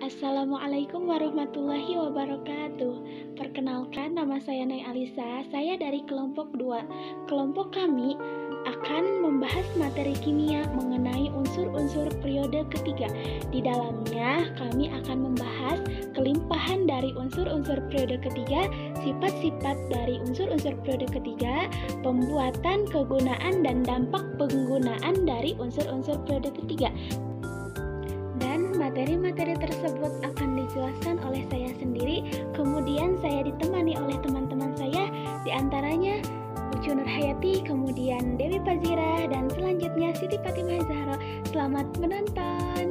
Assalamualaikum warahmatullahi wabarakatuh. Perkenalkan, nama saya Nay Alisa. Saya dari kelompok 2. Kelompok kami akan membahas materi kimia mengenai unsur-unsur periode ketiga. Di dalamnya kami akan membahas kelimpahan dari unsur-unsur periode ketiga, sifat-sifat dari unsur-unsur periode ketiga, pembuatan, kegunaan, dan dampak penggunaan dari unsur-unsur periode ketiga. Dan materi-materi tersebut akan dijelaskan oleh saya sendiri. Kemudian saya ditemani oleh teman-teman saya, diantaranya Ucu Nurhayati, kemudian Dewi Fazira, dan selanjutnya Siti Fatimah Zahra. Selamat menonton.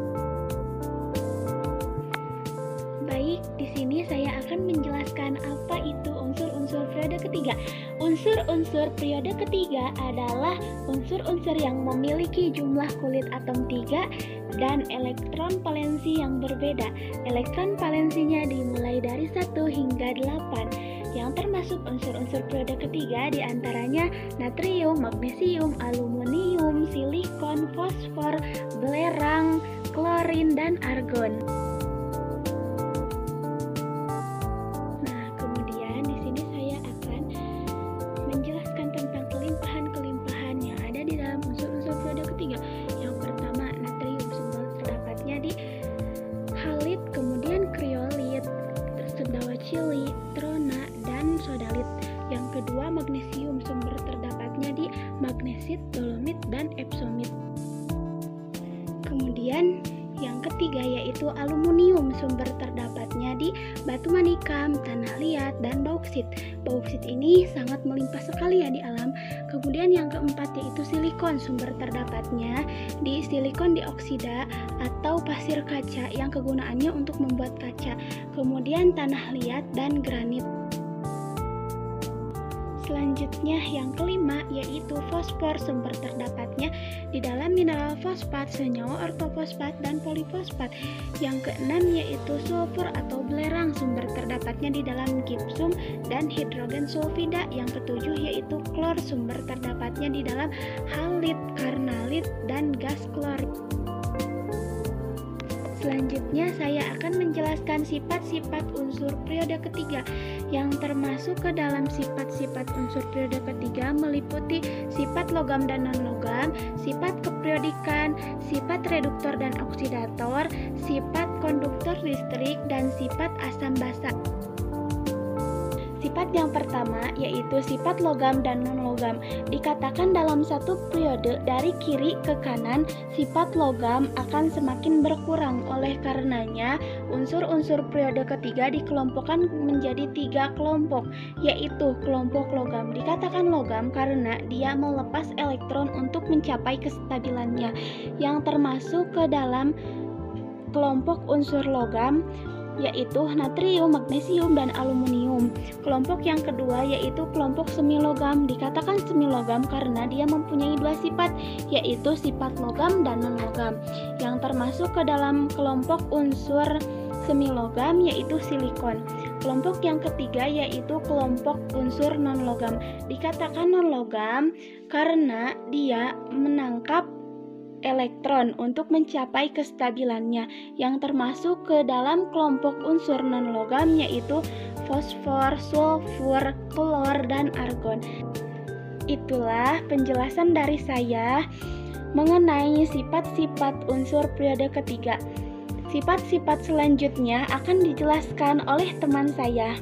Baik, di sini saya akan menjelaskan apa itu unsur-unsur periode ketiga. Unsur-unsur periode ketiga adalah unsur-unsur yang memiliki jumlah kulit atom 3 dan elektron valensi yang berbeda. Elektron valensinya dimulai dari 1 hingga 8. Yang termasuk unsur-unsur periode ketiga diantaranya natrium, magnesium, aluminium, silikon, fosfor, belerang, klorin, dan argon. Nah, kemudian di sini saya akan menjelaskan tentang kelimpahan-kelimpahan yang ada di dalam unsur-unsur periode ketiga. Yang pertama, natrium, sumber terdapatnya di halit, kemudian kriolit, terdapat chili, trona, dan sodalit. Yang kedua, magnesium, sumber terdapatnya di magnesit, dolomit, dan epsomit. Kemudian yang ketiga yaitu aluminium, sumber terdapatnya di batu manikam, tanah liat, dan bauksit. Bauksit ini sangat melimpah sekali ya di alam. Kemudian yang keempat yaitu silikon, sumber terdapatnya di silikon dioksida atau pasir kaca yang kegunaannya untuk membuat kaca. Kemudian tanah liat dan granit. Selanjutnya yang kelima yaitu fosfor, sumber terdapatnya di dalam mineral fosfat, senyawa ortofosfat, dan polifosfat. Yang keenam yaitu sulfur atau belerang, sumber terdapatnya di dalam gipsum dan hidrogen sulfida. Yang ketujuh yaitu klor, sumber terdapatnya di dalam halit, karnalit, dan gas klorik. Selanjutnya saya akan menjelaskan sifat-sifat unsur periode ketiga. Yang termasuk ke dalam sifat-sifat unsur periode ketiga meliputi sifat logam dan non-logam, sifat keperiodikan, sifat reduktor dan oksidator, sifat konduktor listrik, dan sifat asam basa. Sifat yang pertama yaitu sifat logam dan non-logam. Dikatakan dalam satu periode dari kiri ke kanan, sifat logam akan semakin berkurang. Oleh karenanya, unsur-unsur periode ketiga dikelompokkan menjadi 3 kelompok, yaitu kelompok logam. Dikatakan logam karena dia melepas elektron untuk mencapai kestabilannya. Yang termasuk ke dalam kelompok unsur logam yaitu natrium, magnesium, dan aluminium. Kelompok yang kedua yaitu kelompok semilogam. Dikatakan semilogam karena dia mempunyai 2 sifat, yaitu sifat logam dan non-logam. Yang termasuk ke dalam kelompok unsur semilogam yaitu silikon. Kelompok yang ketiga yaitu kelompok unsur non-logam. Dikatakan non-logam karena dia menangkap elektron untuk mencapai kestabilannya. Yang termasuk ke dalam kelompok unsur non-logam yaitu fosfor, sulfur, klor, dan argon. Itulah penjelasan dari saya mengenai sifat-sifat unsur periode ketiga. Sifat-sifat selanjutnya akan dijelaskan oleh teman saya.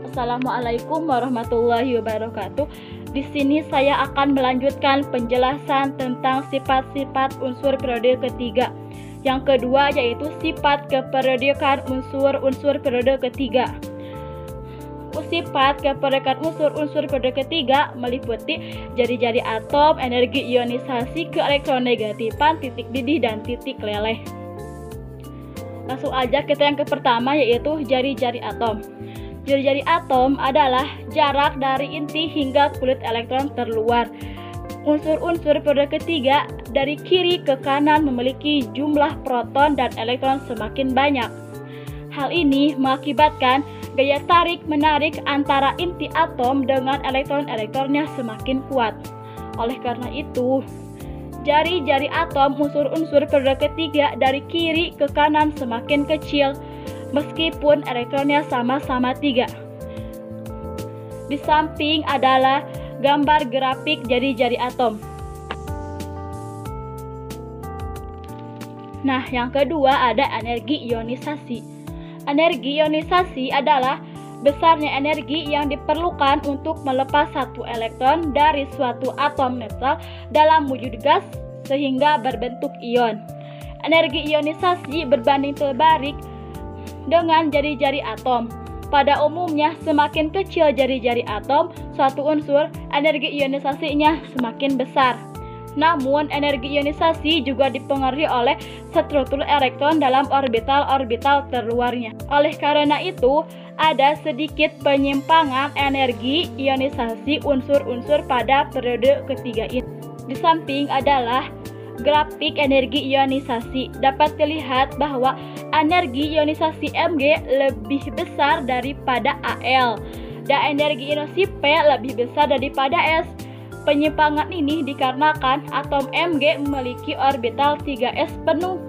Assalamualaikum warahmatullahi wabarakatuh. Di sini saya akan melanjutkan penjelasan tentang sifat-sifat unsur periode ketiga. Yang kedua yaitu sifat keperiodikan unsur-unsur periode ketiga. Sifat keperiodikan unsur-unsur periode ketiga meliputi jari-jari atom, energi ionisasi keelektronegatifan, titik didih, dan titik leleh. Langsung aja kita yang ke pertama yaitu jari-jari atom. Jari-jari atom adalah jarak dari inti hingga kulit elektron terluar. Unsur-unsur periode ketiga dari kiri ke kanan memiliki jumlah proton dan elektron semakin banyak. Hal ini mengakibatkan gaya tarik-menarik antara inti atom dengan elektron-elektronnya semakin kuat. Oleh karena itu, Jari-jari atom unsur-unsur periode ketiga dari kiri ke kanan semakin kecil, meskipun elektronnya sama-sama 3. Di samping adalah gambar grafik jari-jari atom. Nah, yang kedua ada energi ionisasi. Energi ionisasi adalah besarnya energi yang diperlukan untuk melepas satu elektron dari suatu atom netral dalam wujud gas sehingga berbentuk ion. Energi ionisasi berbanding terbalik dengan jari-jari atom. Pada umumnya, semakin kecil jari-jari atom suatu unsur, energi ionisasinya semakin besar. Namun, energi ionisasi juga dipengaruhi oleh struktur elektron dalam orbital-orbital terluarnya. Oleh karena itu, ada sedikit penyimpangan energi ionisasi unsur-unsur pada periode ketiga ini. Di samping adalah grafik energi ionisasi. Dapat dilihat bahwa energi ionisasi Mg lebih besar daripada Al, dan energi ionisasi P lebih besar daripada S. Penyimpangan ini dikarenakan atom Mg memiliki orbital 3s penuh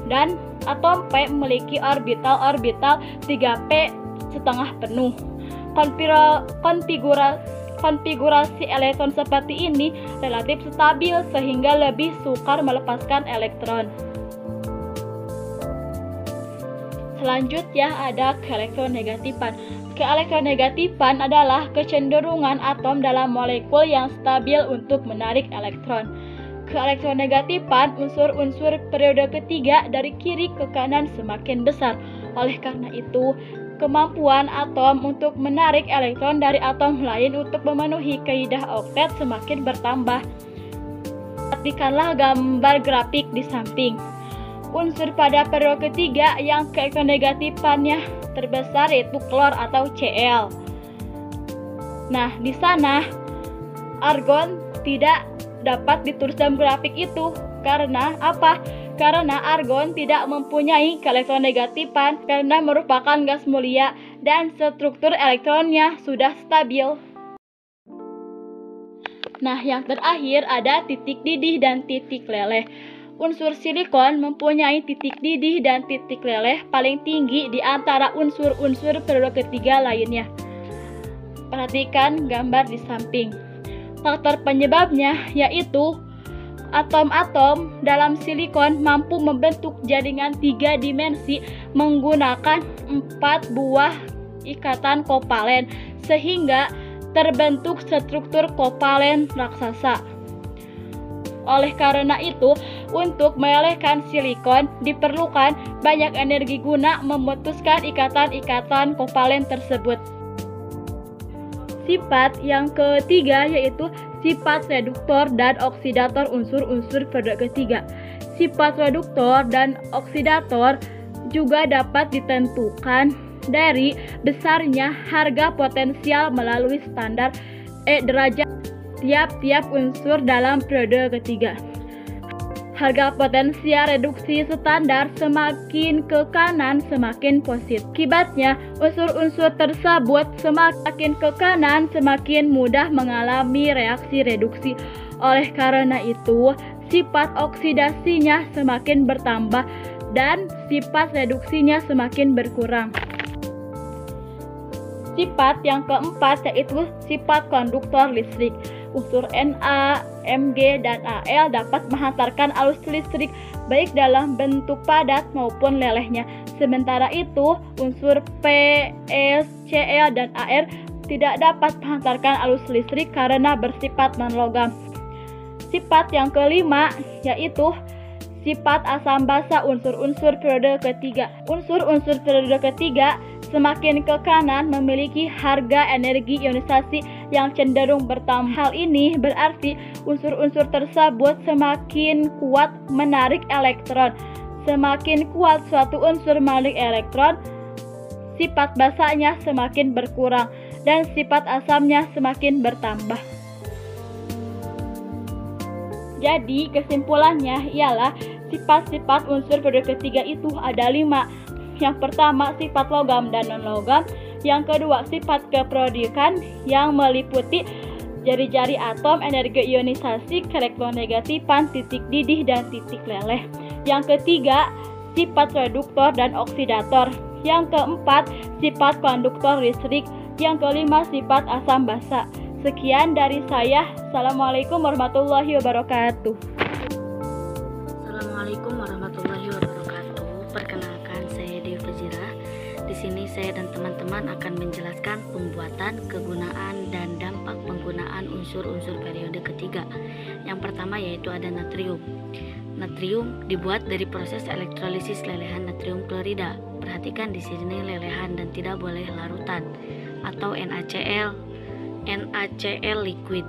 dan atom P memiliki orbital 3p setengah penuh. Konfigurasi elektron seperti ini relatif stabil sehingga lebih sukar melepaskan elektron. Selanjutnya ada keelektronegatifan. Keelektronegatifan adalah kecenderungan atom dalam molekul yang stabil untuk menarik elektron. Keelektronegatifan unsur-unsur periode ketiga dari kiri ke kanan semakin besar. Oleh karena itu, kemampuan atom untuk menarik elektron dari atom lain untuk memenuhi kaidah oktet semakin bertambah. Perhatikanlah gambar grafik di samping. Unsur pada periode ketiga yang keelektronegatifannya terbesar yaitu klor atau Cl. Nah, di sana argon tidak dapat ditulis dalam grafik itu. Karena apa? Karena argon tidak mempunyai keelektronegatifan karena merupakan gas mulia dan struktur elektronnya sudah stabil. Nah, yang terakhir ada titik didih dan titik leleh. Unsur silikon mempunyai titik didih dan titik leleh paling tinggi di antara unsur-unsur periode ketiga lainnya. Perhatikan gambar di samping. Faktor penyebabnya yaitu atom-atom dalam silikon mampu membentuk jaringan 3 dimensi menggunakan 4 buah ikatan kovalen sehingga terbentuk struktur kovalen raksasa. Oleh karena itu, untuk melelehkan silikon diperlukan banyak energi guna memutuskan ikatan-ikatan kovalen tersebut. Sifat yang ketiga yaitu sifat reduktor dan oksidator unsur-unsur periode ketiga. Sifat reduktor dan oksidator juga dapat ditentukan dari besarnya harga potensial melalui standar E derajat tiap-tiap unsur dalam periode ketiga. Harga potensial reduksi standar semakin ke kanan semakin positif. Akibatnya, unsur-unsur tersebut semakin ke kanan semakin mudah mengalami reaksi reduksi. Oleh karena itu, sifat oksidasinya semakin bertambah dan sifat reduksinya semakin berkurang. Sifat yang keempat yaitu sifat konduktor listrik. Unsur Na, Mg, dan Al dapat menghantarkan arus listrik baik dalam bentuk padat maupun lelehnya. Sementara itu, unsur P, S, Cl, dan Ar tidak dapat menghantarkan arus listrik karena bersifat non-logam. Sifat yang kelima yaitu sifat asam basa unsur-unsur periode ketiga. Unsur-unsur periode ketiga semakin ke kanan memiliki harga energi ionisasi yang cenderung bertambah. Hal ini berarti unsur-unsur tersebut semakin kuat menarik elektron. Semakin kuat suatu unsur menarik elektron, sifat basanya semakin berkurang dan sifat asamnya semakin bertambah. Jadi kesimpulannya ialah sifat-sifat unsur periode ketiga itu ada 5. Yang pertama sifat logam dan non-logam. Yang kedua sifat keperiodikan yang meliputi jari-jari atom energi ionisasi keelektronegatifan titik didih dan titik leleh. Yang ketiga, sifat reduktor dan oksidator. Yang keempat, sifat konduktor listrik. Yang kelima, sifat asam basa. Sekian dari saya. Assalamualaikum warahmatullahi wabarakatuh. Assalamualaikum warahmatullahi wabarakatuh. Perkenalkan, saya Dewi Fazira. Di sini saya dan teman-teman akan menjelaskan pembuatan, kegunaan, dan dampak penggunaan unsur-unsur periode ketiga. Yang pertama yaitu ada natrium. Natrium dibuat dari proses elektrolisis lelehan natrium klorida. Perhatikan di sini lelehan dan tidak boleh larutan atau NaCl liquid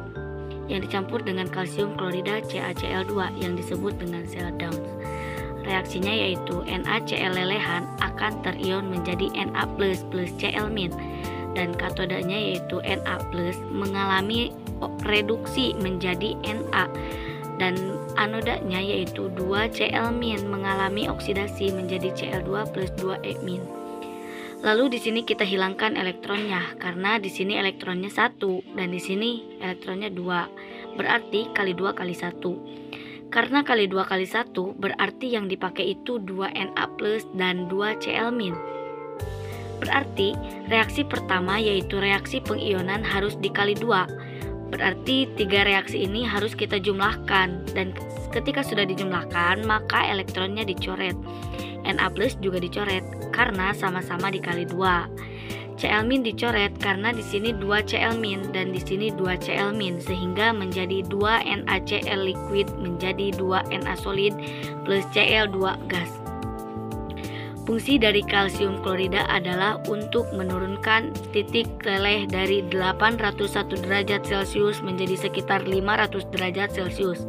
yang dicampur dengan kalsium klorida CaCl2 yang disebut dengan cell Downs. Reaksinya yaitu NaCl lelehan akan terion menjadi Na+ plus Cl- dan katodanya yaitu Na+ mengalami reduksi menjadi Na dan anodanya yaitu 2Cl- mengalami oksidasi menjadi Cl2 plus 2E-. Lalu di sini kita hilangkan elektronnya karena di sini elektronnya 1 dan di sini elektronnya 2. Berarti kali 2 kali 1. Karena kali 2 kali 1 berarti yang dipakai itu 2 Na+ dan 2 Cl-. Berarti reaksi pertama yaitu reaksi pengionan harus dikali 2. Berarti 3 reaksi ini harus kita jumlahkan dan ketika sudah dijumlahkan maka elektronnya dicoret. Na+ juga dicoret karena sama-sama dikali 2. Cl- dicoret karena di sini 2 Cl- dan di sini 2 Cl- sehingga menjadi 2 NaCl liquid menjadi 2 Na solid plus Cl2 gas. Fungsi dari kalsium klorida adalah untuk menurunkan titik leleh dari 801 derajat Celcius menjadi sekitar 500 derajat Celcius.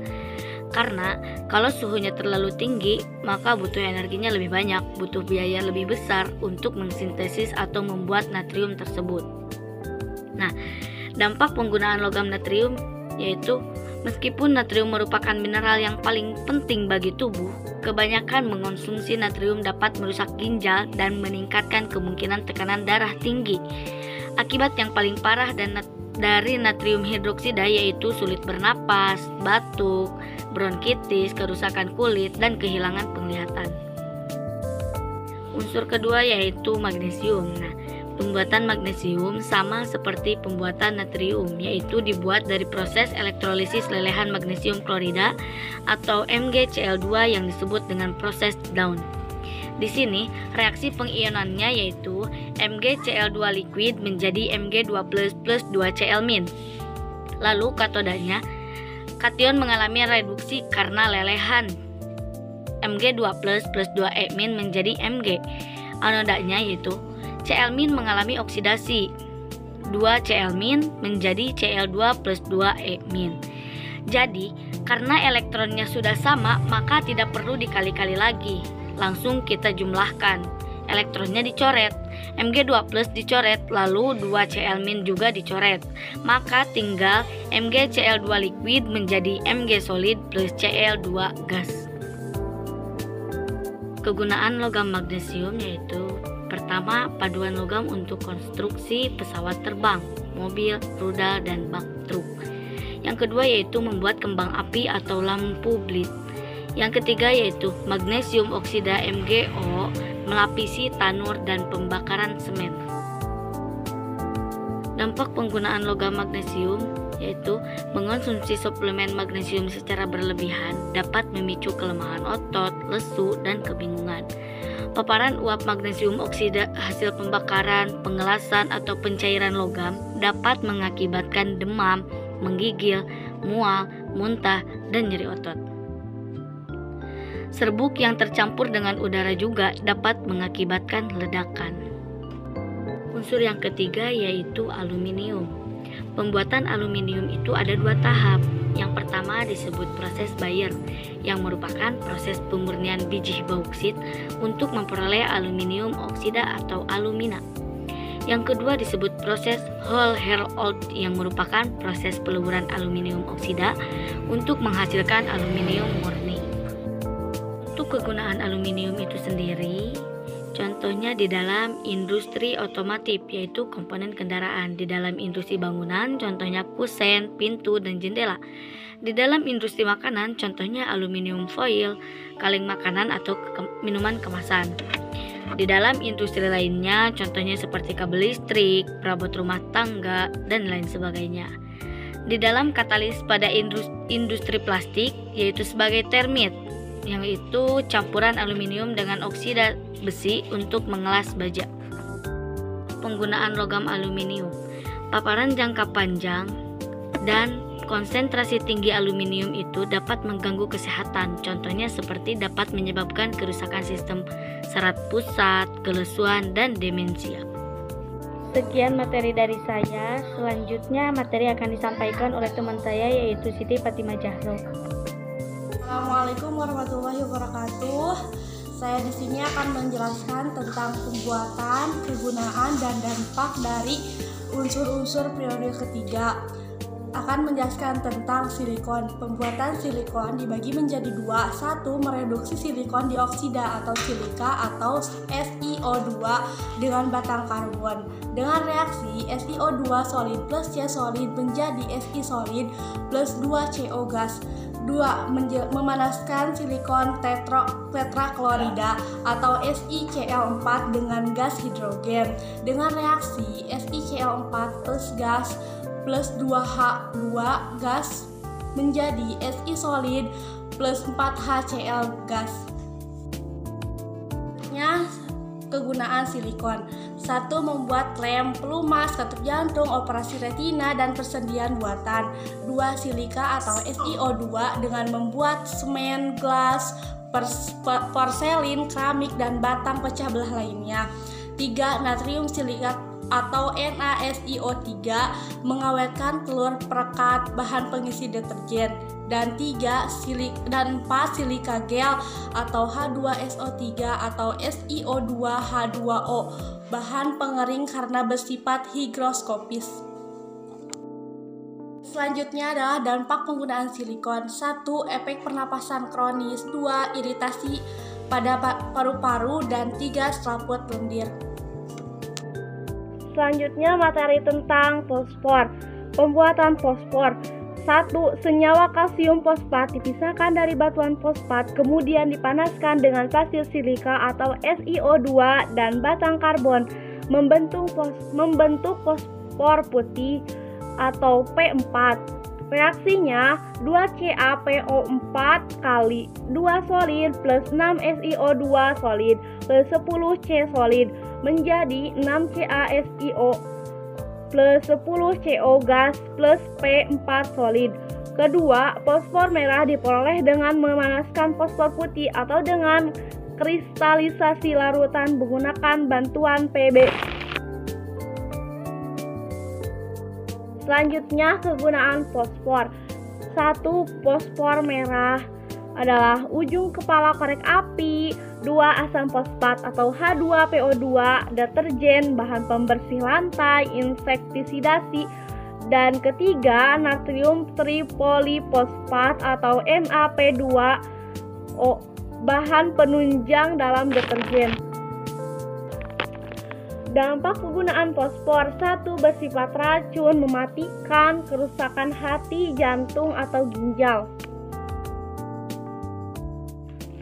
Karena kalau suhunya terlalu tinggi, maka butuh energinya lebih banyak, butuh biaya lebih besar untuk mensintesis atau membuat natrium tersebut. Nah, dampak penggunaan logam natrium yaitu meskipun natrium merupakan mineral yang paling penting bagi tubuh, kebanyakan mengonsumsi natrium dapat merusak ginjal dan meningkatkan kemungkinan tekanan darah tinggi. Akibat yang paling parah dari natrium hidroksida yaitu sulit bernapas, batuk, bronkitis, kerusakan kulit, dan kehilangan penglihatan. Unsur kedua yaitu magnesium. Nah, pembuatan magnesium sama seperti pembuatan natrium, yaitu dibuat dari proses elektrolisis lelehan magnesium klorida atau MgCl2 yang disebut dengan proses Down. Di sini reaksi pengionannya yaitu MgCl2 liquid menjadi Mg2+ plus 2Cl-. Lalu katodanya, kation mengalami reduksi karena lelehan Mg2+ plus 2E- menjadi Mg. Anodanya yaitu Cl- mengalami oksidasi 2Cl- menjadi Cl2 plus 2E-. Jadi karena elektronnya sudah sama maka tidak perlu dikali-kali lagi, langsung kita jumlahkan. Elektronnya dicoret, Mg2+ dicoret, lalu 2Cl- juga dicoret, maka tinggal MgCl2 liquid menjadi Mg solid plus Cl2 gas. Kegunaan logam magnesium yaitu pertama, paduan logam untuk konstruksi pesawat terbang, mobil, rudal, dan bak truk. Yang kedua yaitu membuat kembang api atau lampu blit. Yang ketiga yaitu magnesium oksida MgO melapisi tanur dan pembakaran semen. Dampak penggunaan logam magnesium yaitu mengonsumsi suplemen magnesium secara berlebihan dapat memicu kelemahan otot, lesu, dan kebingungan. Paparan uap magnesium oksida hasil pembakaran, pengelasan, atau pencairan logam dapat mengakibatkan demam, menggigil, mual, muntah, dan nyeri otot. Serbuk yang tercampur dengan udara juga dapat mengakibatkan ledakan. Unsur yang ketiga yaitu aluminium. Pembuatan aluminium itu ada 2 tahap. Yang pertama disebut proses Bayer, yang merupakan proses pemurnian biji bauksit untuk memperoleh aluminium oksida atau alumina. Yang kedua disebut proses Hall-Héroult, yang merupakan proses peluburan aluminium oksida untuk menghasilkan aluminium murni. Untuk kegunaan aluminium itu sendiri, Contohnya di dalam industri otomotif, yaitu komponen kendaraan. Di dalam industri bangunan, contohnya kusen, pintu, dan jendela. Di dalam industri makanan, contohnya aluminium foil, kaleng makanan atau minuman kemasan. Di dalam industri lainnya, contohnya seperti kabel listrik, perabot rumah tangga, dan lain sebagainya. Di dalam katalis pada industri plastik, yaitu sebagai termit, yang itu campuran aluminium dengan oksida besi untuk mengelas baja. Penggunaan logam aluminium. Paparan jangka panjang dan konsentrasi tinggi aluminium itu dapat mengganggu kesehatan. Contohnya seperti dapat menyebabkan kerusakan sistem saraf pusat, kelesuan, dan demensia. Sekian materi dari saya. Selanjutnya materi akan disampaikan oleh teman saya yaitu Siti Fatimah Jahro. Assalamualaikum warahmatullahi wabarakatuh. Saya di sini akan menjelaskan tentang pembuatan, kegunaan, dan dampak dari unsur-unsur periode ketiga. Akan menjelaskan tentang silikon. Pembuatan silikon dibagi menjadi dua. Satu, mereduksi silikon dioksida atau silika atau SiO2 dengan batang karbon. Dengan reaksi SiO2 solid plus C solid menjadi Si solid plus 2CO gas. 2. Memanaskan silikon tetraklorida atau SiCl4 dengan gas hidrogen. Dengan reaksi SiCl4 plus gas plus 2H2 gas menjadi Si solid plus 4HCl gas. Kegunaan silikon. 1. Membuat lem, pelumas, katup jantung, operasi retina, dan persendian buatan. 2. Silika atau SiO2 dengan membuat semen, gelas, porselin, keramik, dan batang pecah belah lainnya. 3. Natrium silikat atau NaSiO3 mengawetkan telur perekat, bahan pengisi deterjen. Dan 4. Silika gel atau H2SO3 atau SiO2H2O, bahan pengering karena bersifat higroskopis. Selanjutnya adalah dampak penggunaan silikon. 1. Efek pernapasan kronis. 2. Iritasi pada paru-paru. Dan 3. Selaput lendir. Selanjutnya materi tentang fosfor. Pembuatan fosfor. 1. Senyawa kalsium fosfat dipisahkan dari batuan fosfat, kemudian dipanaskan dengan pasir silika atau SiO2 dan batang karbon, membentuk fosfor putih atau P4. Reaksinya 2CaPO4 kali 2 solid plus 6 SiO2 solid plus 10 C solid menjadi 6 CaSiO plus 10 CO gas plus P4 solid. Kedua, fosfor merah diperoleh dengan memanaskan fosfor putih atau dengan kristalisasi larutan menggunakan bantuan Pb. Selanjutnya, kegunaan fosfor. 1. Fosfor merah adalah ujung kepala korek api. 2. Asam fosfat atau H2PO2, deterjen, bahan pembersih lantai, insektisidasi. Dan ketiga, natrium tripolifosfat atau NaP2O, bahan penunjang dalam deterjen. Dampak penggunaan fosfor. 1. Bersifat racun, mematikan, kerusakan hati, jantung, atau ginjal.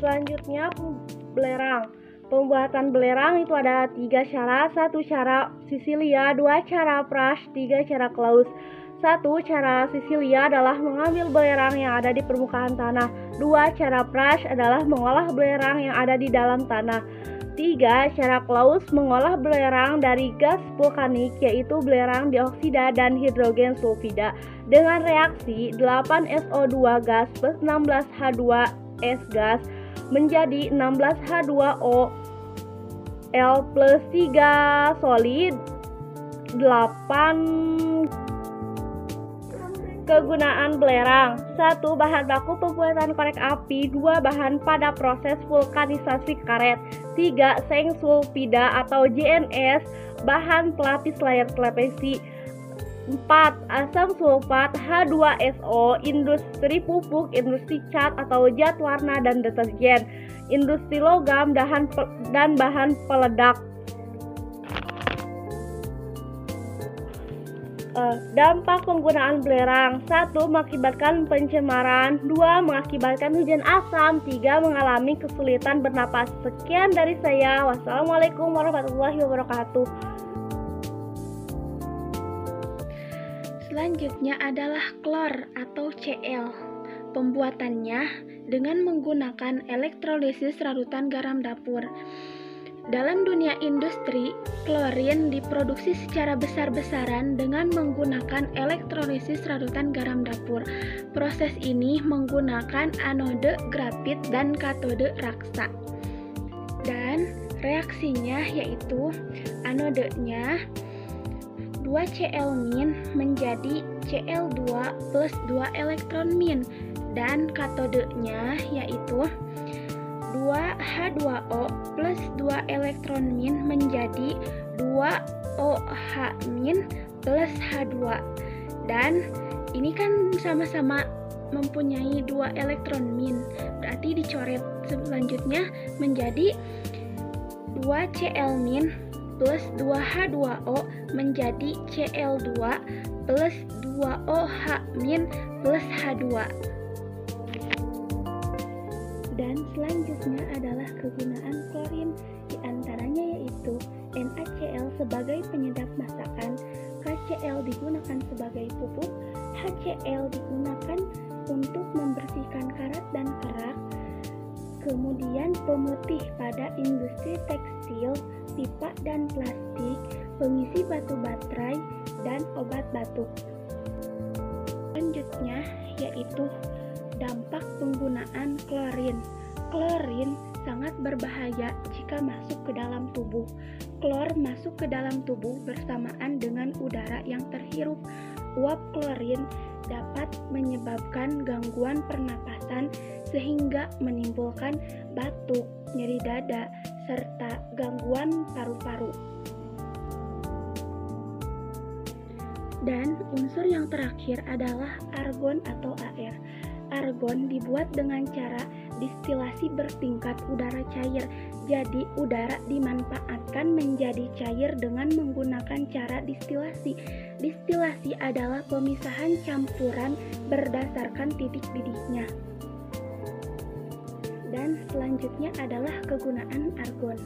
Selanjutnya, belerang. Pembuatan belerang itu ada 3 cara. 1 cara Sisilia, 2 cara Prush, 3 cara Claus. 1 cara Sisilia adalah mengambil belerang yang ada di permukaan tanah. 2 cara Prush adalah mengolah belerang yang ada di dalam tanah. 3 cara Claus mengolah belerang dari gas vulkanik, yaitu belerang dioksida dan hidrogen sulfida dengan reaksi 8SO2 gas plus 16H2S gas menjadi 16H2O L plus 3 solid 8. Kegunaan belerang. 1. Bahan baku pembuatan korek api. 2. Bahan pada proses vulkanisasi karet. 3. Seng sulfida atau JNS, bahan pelapis layar televisi. 4. Asam sulfat H2SO, industri pupuk, industri cat atau zat warna dan deterjen. industri logam, dan bahan peledak. Dampak penggunaan belerang: 1. Mengakibatkan pencemaran, 2. Mengakibatkan hujan asam, 3. Mengalami kesulitan bernapas. Sekian dari saya. Wassalamualaikum warahmatullahi wabarakatuh. Selanjutnya adalah klor atau Cl. Pembuatannya dengan menggunakan elektrolisis larutan garam dapur. Dalam dunia industri, klorin diproduksi secara besar-besaran dengan menggunakan elektrolisis larutan garam dapur. Proses ini menggunakan anode grafit dan katode raksa. Dan reaksinya yaitu anodenya 2Cl- menjadi Cl2 plus 2 elektron min, dan katodenya yaitu 2H2O plus 2 elektron min menjadi 2OH min plus H2. Dan ini kan sama-sama mempunyai 2 elektron min, berarti dicoret selanjutnya menjadi 2Cl- plus 2H2O menjadi Cl2 plus 2OH min plus H2. Dan selanjutnya adalah kegunaan klorin, diantaranya yaitu NaCl sebagai penyedap masakan, KCl digunakan sebagai pupuk, HCl digunakan untuk membersihkan karat dan kerak, kemudian pemutih pada industri tekstil, pipa dan plastik, pengisi batu baterai, dan obat batuk. Selanjutnya yaitu dampak penggunaan klorin. Klorin sangat berbahaya jika masuk ke dalam tubuh. Klor masuk ke dalam tubuh bersamaan dengan udara yang terhirup. Uap klorin dapat menyebabkan gangguan pernapasan sehingga menimbulkan batuk, nyeri dada, serta gangguan paru-paru. Dan unsur yang terakhir adalah argon atau AR. Argon dibuat dengan cara distilasi bertingkat udara cair. Jadi udara dimanfaatkan menjadi cair dengan menggunakan cara distilasi. Distilasi adalah pemisahan campuran berdasarkan titik didihnya. Dan selanjutnya adalah kegunaan argon.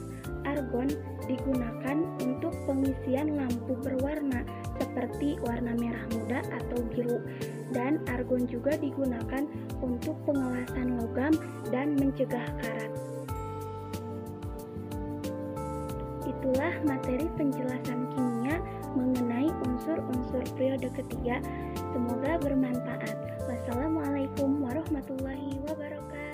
Argon digunakan untuk pengisian lampu berwarna seperti warna merah muda atau biru. Dan argon juga digunakan untuk pengelasan logam dan mencegah karat. Itulah materi penjelasan kimia mengenai unsur-unsur periode ketiga. Semoga bermanfaat. Wassalamualaikum warahmatullahi wabarakatuh.